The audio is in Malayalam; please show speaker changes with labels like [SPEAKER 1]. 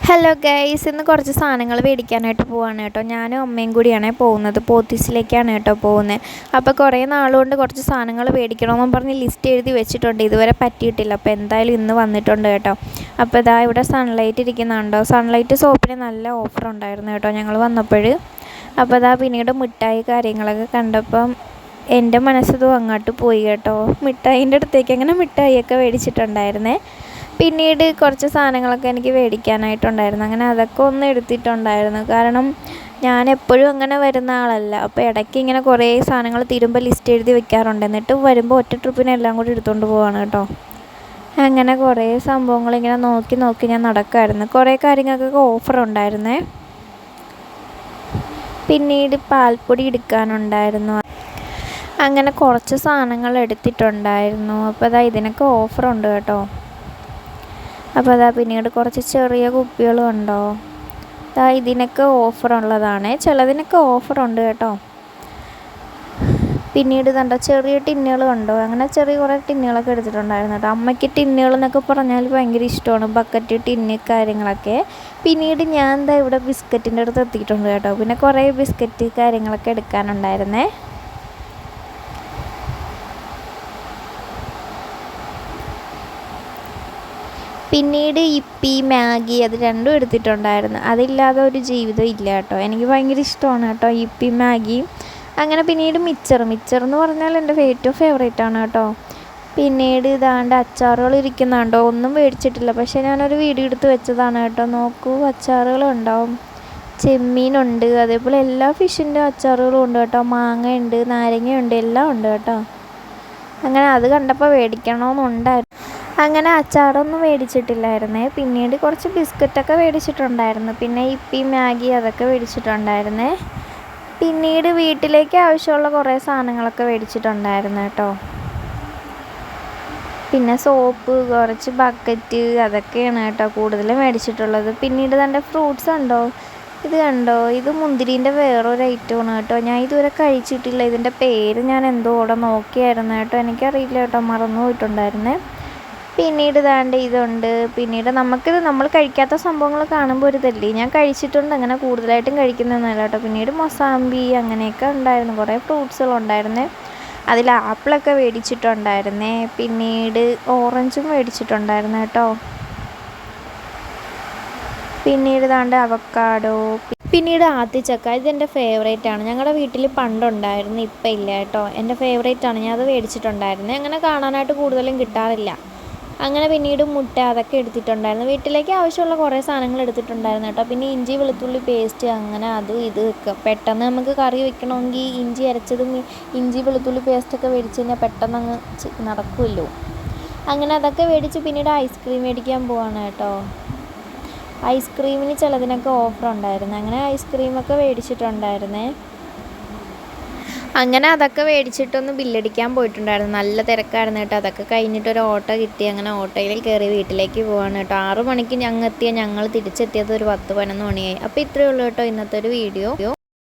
[SPEAKER 1] ഹലോ ഗൈസ്, ഇന്ന് കുറച്ച് സാധനങ്ങൾ മേടിക്കാനായിട്ട് പോവാണ് കേട്ടോ. ഞാനും അമ്മയും കൂടിയാണ് പോകുന്നത്. പോത്തീസിലേക്കാണ് കേട്ടോ പോകുന്നത്. അപ്പോൾ കുറേ നാളുകൊണ്ട് കുറച്ച് സാധനങ്ങൾ മേടിക്കണമെന്നും പറഞ്ഞ് ലിസ്റ്റ് എഴുതി വെച്ചിട്ടുണ്ട്. ഇതുവരെ പറ്റിയിട്ടില്ല. അപ്പോൾ എന്തായാലും ഇന്ന് വന്നിട്ടുണ്ട് കേട്ടോ. അപ്പോൾ ഇതാ ഇവിടെ സൺലൈറ്റ് ഇരിക്കുന്നുണ്ടോ? സൺലൈറ്റ് സോപ്പിന് നല്ല ഓഫർ ഉണ്ടായിരുന്നു കേട്ടോ ഞങ്ങൾ വന്നപ്പോൾ. അപ്പോൾ ഇതാ പിന്നീട് മിഠായി കാര്യങ്ങളൊക്കെ കണ്ടപ്പം എൻ്റെ മനസ്സതും അങ്ങോട്ട് പോയി കേട്ടോ. മിഠായിൻ്റെ അടുത്തേക്ക് അങ്ങനെ മിഠായിയൊക്കെ മേടിച്ചിട്ടുണ്ടായിരുന്നേ. പിന്നീട് കുറച്ച് സാധനങ്ങളൊക്കെ എനിക്ക് മേടിക്കാനായിട്ടുണ്ടായിരുന്നു. അങ്ങനെ അതൊക്കെ ഒന്ന് എടുത്തിട്ടുണ്ടായിരുന്നു. കാരണം ഞാൻ എപ്പോഴും അങ്ങനെ വരുന്ന ആളല്ല. അപ്പോൾ ഇടയ്ക്ക് ഇങ്ങനെ കുറേ സാധനങ്ങൾ തീരുമ്പോൾ ലിസ്റ്റ് എഴുതി വെക്കാറുണ്ട്. എന്നിട്ട് വരുമ്പോൾ ഒറ്റ ട്രിപ്പിന് എല്ലാം കൂടി എടുത്തുകൊണ്ട് പോവാണ് കേട്ടോ. അങ്ങനെ കുറേ സംഭവങ്ങളിങ്ങനെ നോക്കി ഞാൻ നടക്കുമായിരുന്നു. കുറേ കാര്യങ്ങൾക്കൊക്കെ ഓഫർ ഉണ്ടായിരുന്നേ. പിന്നീട് പാൽപ്പൊടി എടുക്കാനുണ്ടായിരുന്നു. അങ്ങനെ കുറച്ച് സാധനങ്ങൾ എടുത്തിട്ടുണ്ടായിരുന്നു. അപ്പോൾ അതാ ഇതിനൊക്കെ ഓഫറുണ്ട് കേട്ടോ. അപ്പോൾ അതാ പിന്നീട് കുറച്ച് ചെറിയ കുപ്പികളും ഉണ്ടോ. അതാ ഇതിനൊക്കെ ഓഫറുള്ളതാണ്. ചിലതിനൊക്കെ ഓഫറുണ്ട് കേട്ടോ. പിന്നീട് കണ്ടോ ചെറിയ ടിന്നുകളും ഉണ്ടോ. അങ്ങനെ ചെറിയ കുറേ ടിന്നുകളൊക്കെ എടുത്തിട്ടുണ്ടായിരുന്നു കേട്ടോ. അമ്മയ്ക്ക് ടിന്നുകൾ എന്നൊക്കെ പറഞ്ഞാൽ ഭയങ്കര ഇഷ്ടമാണ്. ബക്കറ്റ് ടിന്ന് കാര്യങ്ങളൊക്കെ. പിന്നീട് ഞാൻ എന്താ ഇവിടെ ബിസ്ക്കറ്റിൻ്റെ അടുത്ത് എത്തിയിട്ടുണ്ട് കേട്ടോ. പിന്നെ കുറേ ബിസ്ക്കറ്റ് കാര്യങ്ങളൊക്കെ എടുക്കാനുണ്ടായിരുന്നേ. പിന്നീട് ഇപ്പി മാഗി അത് രണ്ടും എടുത്തിട്ടുണ്ടായിരുന്നു. അതില്ലാതെ ഒരു ജീവിതം ഇല്ല കേട്ടോ. എനിക്ക് ഭയങ്കര ഇഷ്ടമാണ് കേട്ടോ ഇപ്പി മാഗി. അങ്ങനെ പിന്നീട് മിച്ചർ എന്ന് പറഞ്ഞാൽ എൻ്റെ ഏറ്റവും ഫേവറേറ്റാണ് കേട്ടോ. പിന്നീട് ഇതാണ്ട് അച്ചാറുകൾ ഇരിക്കുന്നുണ്ടോ. ഒന്നും മേടിച്ചിട്ടില്ല, പക്ഷേ ഞാനൊരു വീഡിയോ എടുത്ത് വെച്ചതാണ് കേട്ടോ. നോക്കൂ, അച്ചാറുകളുണ്ടാവും. ചെമ്മീനുണ്ട്, അതേപോലെ എല്ലാ ഫിഷിൻ്റെ അച്ചാറുകളും ഉണ്ട് കേട്ടോ. മാങ്ങയുണ്ട്, നാരങ്ങയുണ്ട്, എല്ലാം ഉണ്ട് കേട്ടോ. അങ്ങനെ അത് കണ്ടപ്പോൾ മേടിക്കണമെന്നുണ്ടായിരുന്നു. അങ്ങനെ അച്ചാറൊന്നും മേടിച്ചിട്ടില്ലായിരുന്നേ. പിന്നീട് കുറച്ച് ബിസ്ക്കറ്റൊക്കെ മേടിച്ചിട്ടുണ്ടായിരുന്നു. പിന്നെ ഇപ്പി മാഗി അതൊക്കെ മേടിച്ചിട്ടുണ്ടായിരുന്നേ. പിന്നീട് വീട്ടിലേക്ക് ആവശ്യമുള്ള കുറേ സാധനങ്ങളൊക്കെ മേടിച്ചിട്ടുണ്ടായിരുന്നു കേട്ടോ. പിന്നെ സോപ്പ്, കുറച്ച് ബക്കറ്റ് അതൊക്കെയാണ് കേട്ടോ കൂടുതൽ മേടിച്ചിട്ടുള്ളത്. പിന്നീട് തന്നെ ഫ്രൂട്ട്സ് ഉണ്ടോ. ഇത് കണ്ടോ, ഇത് മുന്തിരീൻ്റെ വേറൊരു ഐറ്റമാണ് കേട്ടോ. ഞാൻ ഇതുവരെ കഴിച്ചിട്ടില്ല. ഇതിൻ്റെ പേര് ഞാൻ എന്തോ ഇവിടെ നോക്കിയായിരുന്നു കേട്ടോ. എനിക്കറിയില്ല കേട്ടോ, മറന്നു പോയിട്ടുണ്ടായിരുന്നേ. പിന്നീട് ഇതാണ്ട് ഇതുണ്ട്. പിന്നീട് നമ്മൾ കഴിക്കാത്ത സംഭവങ്ങൾ കാണുമ്പോൾ ഒരു ഇതല്ലേ. ഞാൻ കഴിച്ചിട്ടുണ്ട്, അങ്ങനെ കൂടുതലായിട്ടും കഴിക്കുന്നതൊന്നുമല്ല കേട്ടോ. പിന്നീട് മൊസാമ്പി അങ്ങനെയൊക്കെ ഉണ്ടായിരുന്നു. കുറേ ഫ്രൂട്ട്സുകളുണ്ടായിരുന്നേ. അതിൽ ആപ്പിളൊക്കെ മേടിച്ചിട്ടുണ്ടായിരുന്നേ. പിന്നീട് ഓറഞ്ചും മേടിച്ചിട്ടുണ്ടായിരുന്നു കേട്ടോ. പിന്നീട് ഇതാണ്ട് അവക്കാഡോ. പിന്നീട് ആത്തിച്ചക്ക, ഇതെൻ്റെ ഫേവറേറ്റാണ്. ഞങ്ങളുടെ വീട്ടിൽ പണ്ടുണ്ടായിരുന്നു, ഇപ്പം ഇല്ല കേട്ടോ. എൻ്റെ ഫേവറേറ്റാണ്. ഞാൻ അത് മേടിച്ചിട്ടുണ്ടായിരുന്നു. അങ്ങനെ കാണാനായിട്ട് കൂടുതലും കിട്ടാറില്ല. അങ്ങനെ പിന്നീട് മുട്ട അതൊക്കെ എടുത്തിട്ടുണ്ടായിരുന്നു. വീട്ടിലേക്ക് ആവശ്യമുള്ള കുറേ സാധനങ്ങൾ എടുത്തിട്ടുണ്ടായിരുന്നു കേട്ടോ. പിന്നെ ഇഞ്ചി വെളുത്തുള്ളി പേസ്റ്റ് അങ്ങനെ അതും ഇത് വെക്കുക. പെട്ടെന്ന് നമുക്ക് കറി വെക്കണമെങ്കിൽ ഇഞ്ചി അരച്ചതും ഇഞ്ചി വെളുത്തുള്ളി പേസ്റ്റൊക്കെ മേടിച്ച് കഴിഞ്ഞാൽ പെട്ടെന്ന് അങ്ങ് നടക്കുമല്ലോ. അങ്ങനെ അതൊക്കെ മേടിച്ച് പിന്നീട് ഐസ്ക്രീം മേടിക്കാൻ പോവാണ് കേട്ടോ. ഐസ്ക്രീമിന് ചിലതിനൊക്കെ ഓഫർ ഉണ്ടായിരുന്നു. അങ്ങനെ ഐസ്ക്രീമൊക്കെ മേടിച്ചിട്ടുണ്ടായിരുന്നേ. അങ്ങനെ അതൊക്കെ മേടിച്ചിട്ടൊന്ന് ബില്ലടിക്കാൻ പോയിട്ടുണ്ടായിരുന്നു. നല്ല തിരക്കായിരുന്നു കേട്ടോ. അതൊക്കെ കഴിഞ്ഞിട്ടൊരു ഓട്ടോ കിട്ടി. അങ്ങനെ ഓട്ടോയിൽ കയറി വീട്ടിലേക്ക് പോവാണ് കേട്ടോ. 6 മണിക്ക് ഞങ്ങൾ തിരിച്ചെത്തിയത് ഒരു 10-11 മണിയായി. അപ്പോൾ ഇത്രയേ ഉള്ളൂ കേട്ടോ ഇന്നത്തെ ഒരു വീഡിയോ.